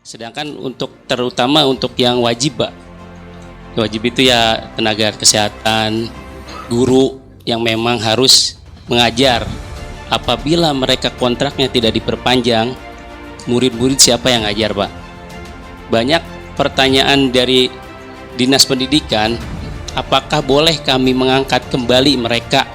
Sedangkan untuk terutama untuk yang wajib, Pak. Wajib itu ya tenaga kesehatan, guru yang memang harus mengajar. Apabila mereka kontraknya tidak diperpanjang, murid-murid siapa yang ngajar, Pak? Banyak pertanyaan dari Dinas Pendidikan, apakah boleh kami mengangkat kembali mereka?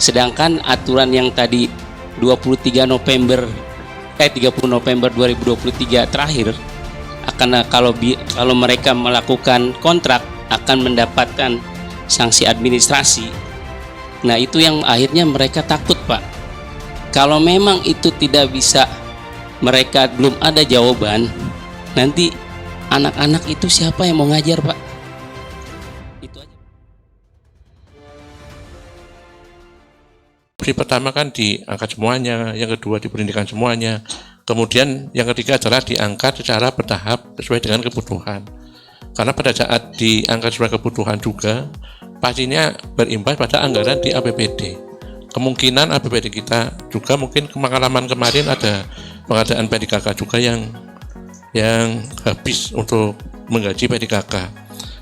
Sedangkan aturan yang tadi 30 November 2023 terakhir akan kalau mereka melakukan kontrak akan mendapatkan sanksi administrasi. Nah, itu yang akhirnya mereka takut, Pak. Kalau memang itu tidak bisa, mereka belum ada jawaban, nanti anak-anak itu siapa yang mau ngajar, Pak? Itu aja. Pertama kan diangkat semuanya, yang kedua diberhentikan semuanya, kemudian yang ketiga adalah diangkat secara bertahap sesuai dengan kebutuhan. Karena pada saat diangkat sesuai kebutuhan juga pastinya berimbas pada anggaran di APBD. Kemungkinan APBD kita juga mungkin pengalaman kemarin ada pengadaan PDKK juga yang habis untuk menggaji PDKK.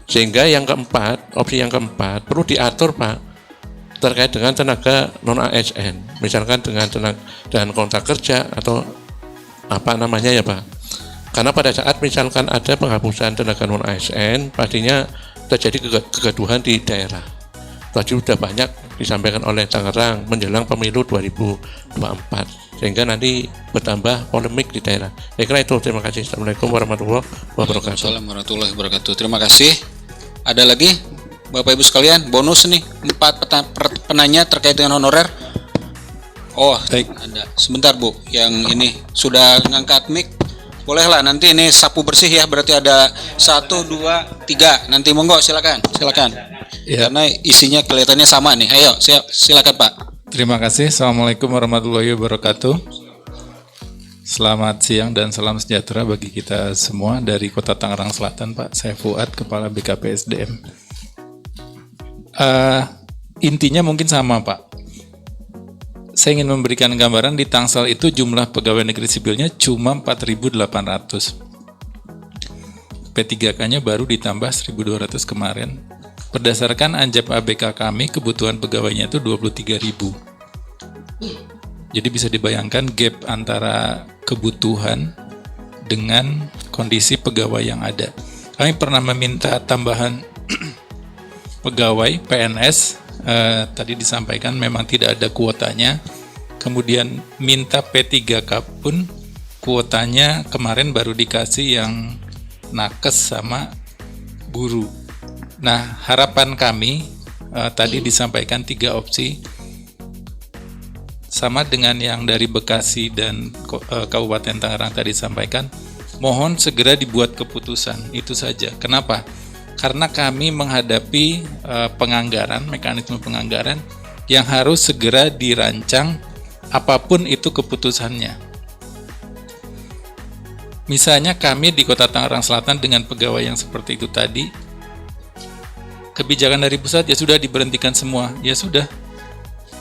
Sehingga yang keempat, opsi yang keempat perlu diatur, Pak, terkait dengan tenaga non ASN, misalkan dengan kontrak kerja atau apa namanya ya, Pak. Karena pada saat misalkan ada penghapusan tenaga non ASN, pastinya terjadi kegaduhan di daerah. Tadi sudah banyak disampaikan oleh Tangerang menjelang pemilu 2024, sehingga nanti bertambah polemik di daerah. Saya kira itu. Terima kasih. Assalamualaikum warahmatullahi wabarakatuh. Waalaikumsalam warahmatullahi wabarakatuh. Terima kasih. Ada lagi, Bapak Ibu sekalian, bonus nih 4 penanya terkait dengan honorer. Oh, baik. Ada. Sebentar, Bu, yang ini sudah ngangkat mic. Bolehlah nanti ini sapu bersih ya, berarti ada 1, 2, 3. Nanti monggo silakan. Ya. Karena isinya kelihatannya sama nih. Ayo, silakan Pak. Terima kasih. Assalamualaikum warahmatullahi wabarakatuh. Selamat siang dan salam sejahtera bagi kita semua dari Kota Tangerang Selatan, Pak. Saya Fuad, Kepala BKPSDM. Intinya mungkin sama, Pak. Saya ingin memberikan gambaran di Tangsel itu jumlah pegawai negeri sipilnya cuma 4.800. P3K-nya baru ditambah 1.200 kemarin. Berdasarkan anjap ABK kami, kebutuhan pegawainya itu 23.000. Jadi bisa dibayangkan gap antara kebutuhan dengan kondisi pegawai yang ada. Kami pernah meminta tambahan pegawai PNS, tadi disampaikan memang tidak ada kuotanya. Kemudian minta P3K pun kuotanya kemarin baru dikasih yang nakes sama guru. Nah, harapan kami tadi disampaikan 3 opsi, sama dengan yang dari Bekasi dan Kabupaten Tangerang tadi disampaikan. Mohon segera dibuat keputusan, itu saja. Kenapa? Karena kami menghadapi mekanisme penganggaran yang harus segera dirancang apapun itu keputusannya. Misalnya kami di Kota Tangerang Selatan dengan pegawai yang seperti itu tadi, kebijakan dari pusat ya sudah diberhentikan semua, ya sudah.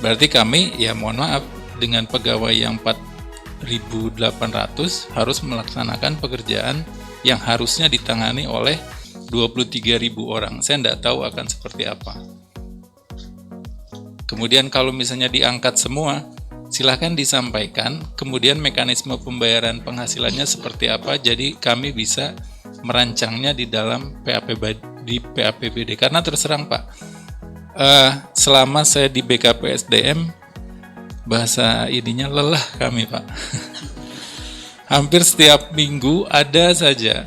Berarti kami ya mohon maaf dengan pegawai yang 4.800 harus melaksanakan pekerjaan yang harusnya ditangani oleh 23.000 orang. Saya tidak tahu akan seperti apa. Kemudian kalau misalnya diangkat semua, silahkan disampaikan, kemudian mekanisme pembayaran penghasilannya seperti apa, jadi kami bisa merancangnya di dalam PAPBD. Karena terus terang, Pak, selama saya di BKPSDM, bahasa ininya lelah kami, Pak. Hampir setiap minggu ada saja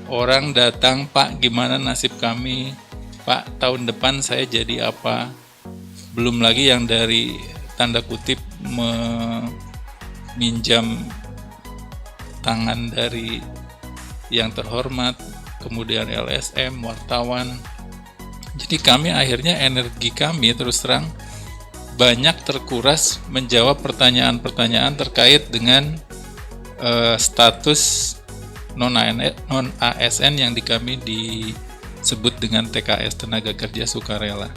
orang datang, Pak, gimana nasib kami? Pak, tahun depan saya jadi apa? Belum lagi yang dari tanda kutip meminjam tangan dari yang terhormat, kemudian LSM, wartawan. Jadi kami akhirnya energi kami terus terang banyak terkuras menjawab pertanyaan-pertanyaan terkait dengan status non-ASN yang di kami disebut dengan TKS, Tenaga Kerja Sukarela.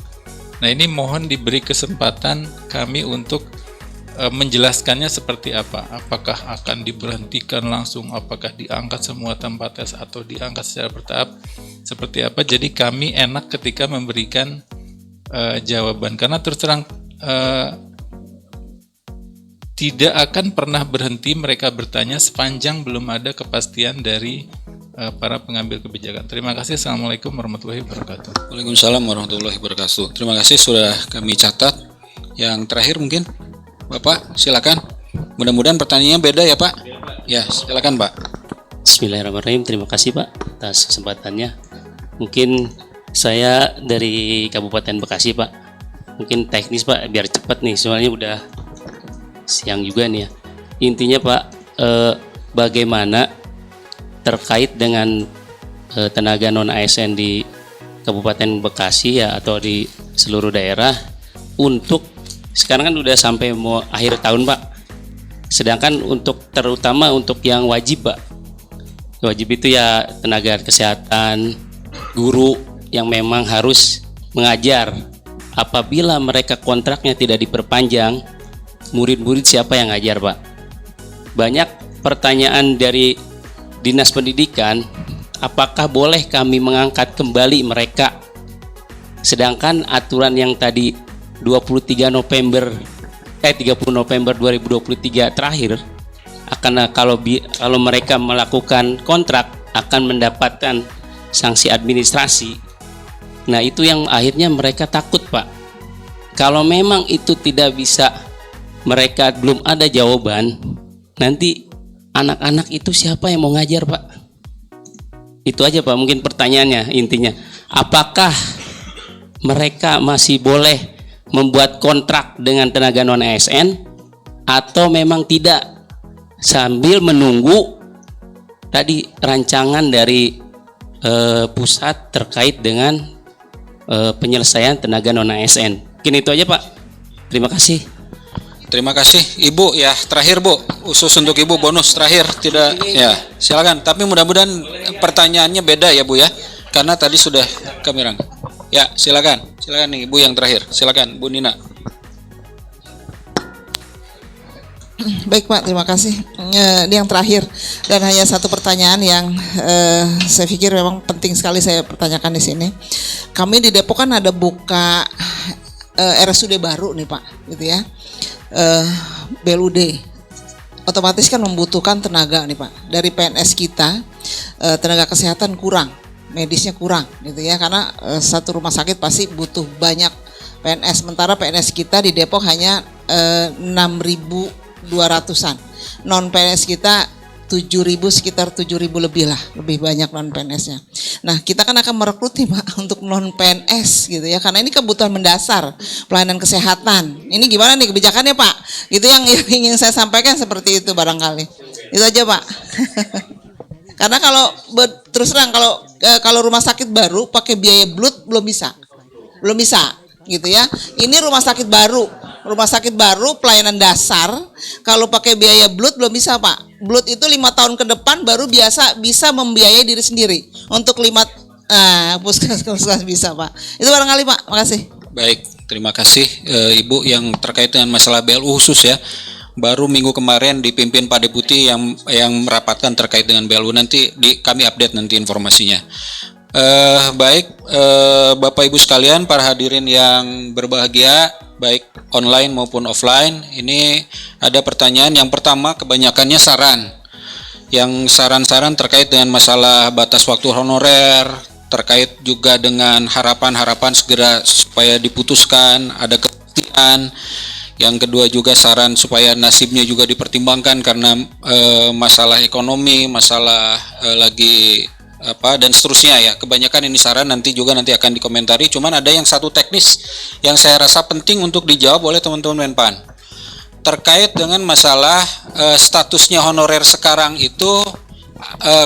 Nah, ini mohon diberi kesempatan kami untuk menjelaskannya seperti apa? Apakah akan diberhentikan langsung? Apakah diangkat semua tempat tes atau diangkat secara bertahap? Seperti apa? Jadi kami enak ketika memberikan jawaban, karena terus terang tidak akan pernah berhenti mereka bertanya sepanjang belum ada kepastian dari para pengambil kebijakan. Terima kasih. Assalamualaikum warahmatullahi wabarakatuh. Waalaikumsalam warahmatullahi wabarakatuh. Terima kasih sudah kami catat. Yang terakhir mungkin Bapak, silakan. Mudah-mudahan pertanyaannya beda ya Pak. Ya, silakan Pak. Bismillahirrahmanirrahim. Terima kasih Pak atas kesempatannya. Mungkin saya dari Kabupaten Bekasi Pak. Mungkin teknis Pak, biar cepat nih. Soalnya udah siang juga nih ya. Intinya Pak, bagaimana terkait dengan tenaga non ASN di Kabupaten Bekasi ya, atau di seluruh daerah, untuk sekarang kan udah sampai mau akhir tahun Pak. Sedangkan untuk terutama untuk yang wajib Pak, wajib itu ya tenaga kesehatan, guru yang memang harus mengajar. Apabila mereka kontraknya tidak diperpanjang, murid-murid siapa yang ngajar Pak? Banyak pertanyaan dari Dinas Pendidikan, apakah boleh kami mengangkat kembali mereka? Sedangkan aturan yang tadi 30 November 2023 terakhir, akan kalau mereka melakukan kontrak akan mendapatkan sanksi administrasi. Nah, itu yang akhirnya mereka takut Pak. Kalau memang itu tidak bisa, mereka belum ada jawaban, nanti anak-anak itu siapa yang mau ngajar Pak? Itu aja Pak mungkin pertanyaannya intinya. Apakah mereka masih boleh membuat kontrak dengan tenaga non ASN atau memang tidak, sambil menunggu tadi rancangan dari pusat terkait dengan penyelesaian tenaga non ASN. Mungkin itu aja Pak. Terima kasih. Terima kasih Ibu ya. Terakhir Bu, khusus untuk Ibu bonus terakhir tidak ya. Silakan. Tapi mudah-mudahan pertanyaannya beda ya Bu ya. Karena tadi sudah kami rangkum. Ya, silakan. Silakan nih Ibu yang terakhir. Silakan Bu Nina. Baik Pak, terima kasih. Ini yang terakhir dan hanya satu pertanyaan yang saya pikir memang penting sekali saya pertanyakan di sini. Kami di Depok kan ada buka RSUD baru nih Pak, gitu ya. BLUD. Otomatis kan membutuhkan tenaga nih Pak. Dari PNS kita tenaga kesehatan kurang, medisnya kurang gitu ya, karena satu rumah sakit pasti butuh banyak PNS. Sementara PNS kita di Depok hanya 6.200-an. Non PNS kita 7.000, sekitar 7.000 lebih lah, lebih banyak non PNS-nya. Nah, kita kan akan merekrut nih Pak untuk non PNS gitu ya, karena ini kebutuhan mendasar pelayanan kesehatan. Ini gimana nih kebijakannya Pak? Gitu yang ingin saya sampaikan seperti itu barangkali. Itu aja Pak. Karena kalau terus terang kalau rumah sakit baru pakai biaya blood belum bisa gitu ya. Ini rumah sakit baru pelayanan dasar, kalau pakai biaya blood belum bisa Pak. Blood itu 5 tahun ke depan baru bisa membiayai diri sendiri. Untuk puskesmas bisa Pak. Itu barangkali Pak. Makasih. Baik, terima kasih Ibu yang terkait dengan masalah BLU khusus ya. Baru minggu kemarin dipimpin Pak Deputi yang merapatkan terkait dengan BLU, nanti kami update nanti informasinya. Baik, Bapak Ibu sekalian, para hadirin yang berbahagia, baik online maupun offline, ini ada pertanyaan. Yang pertama kebanyakannya saran. Yang saran-saran terkait dengan masalah batas waktu honorer, terkait juga dengan harapan-harapan segera supaya diputuskan, ada kepastian. Yang kedua juga saran supaya nasibnya juga dipertimbangkan karena masalah ekonomi, masalah lagi dan seterusnya ya. Kebanyakan ini saran, nanti akan dikomentari. Cuman ada yang satu teknis yang saya rasa penting untuk dijawab oleh teman-teman Menpan. Terkait dengan masalah statusnya honorer sekarang itu,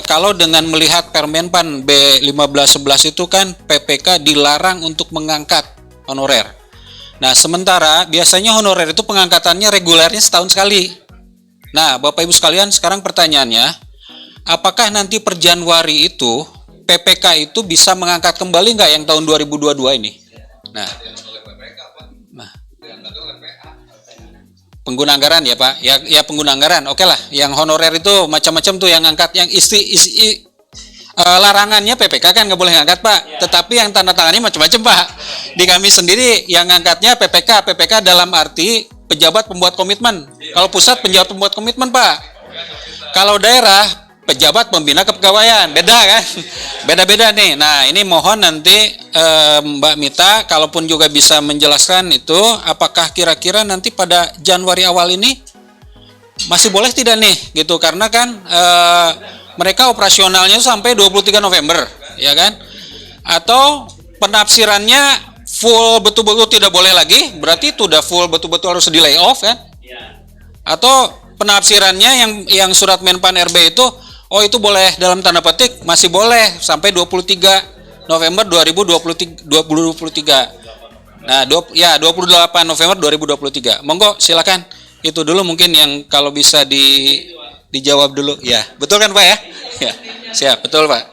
kalau dengan melihat Permenpan B1511 itu kan PPK dilarang untuk mengangkat honorer. Nah, sementara biasanya honorer itu pengangkatannya regulernya setahun sekali. Nah, Bapak Ibu sekalian, sekarang pertanyaannya, apakah nanti per Januari itu PPK itu bisa mengangkat kembali nggak yang tahun 2022 ini? Nah, pengguna anggaran ya Pak. Ya pengguna anggaran. Oke lah, yang honorer itu macam-macam tuh yang angkat yang larangannya PPK kan nggak boleh ngangkat Pak. Tetapi yang tanda tangannya macam-macam Pak. Di kami sendiri yang ngangkatnya PPK dalam arti pejabat pembuat komitmen. Kalau pusat pejabat pembuat komitmen Pak. Kalau daerah pejabat pembina kepegawaian, beda kan? Beda-beda nih. Nah, ini mohon nanti Mbak Mita, kalaupun juga bisa menjelaskan itu, apakah kira-kira nanti pada Januari awal ini masih boleh tidak nih, gitu? Karena kan mereka operasionalnya sampai 23 November, ya kan? Atau penafsirannya full betul-betul tidak boleh lagi, berarti itu udah full betul-betul harus di layoff kan? Atau penafsirannya yang surat Menpan RB itu, oh itu boleh dalam tanda petik masih boleh sampai 23 November 2023. Nah, 28 November 2023. Monggo silakan. Itu dulu mungkin yang kalau bisa dijawab dulu. Ya, betul kan Pak ya? Ya, siap, betul Pak.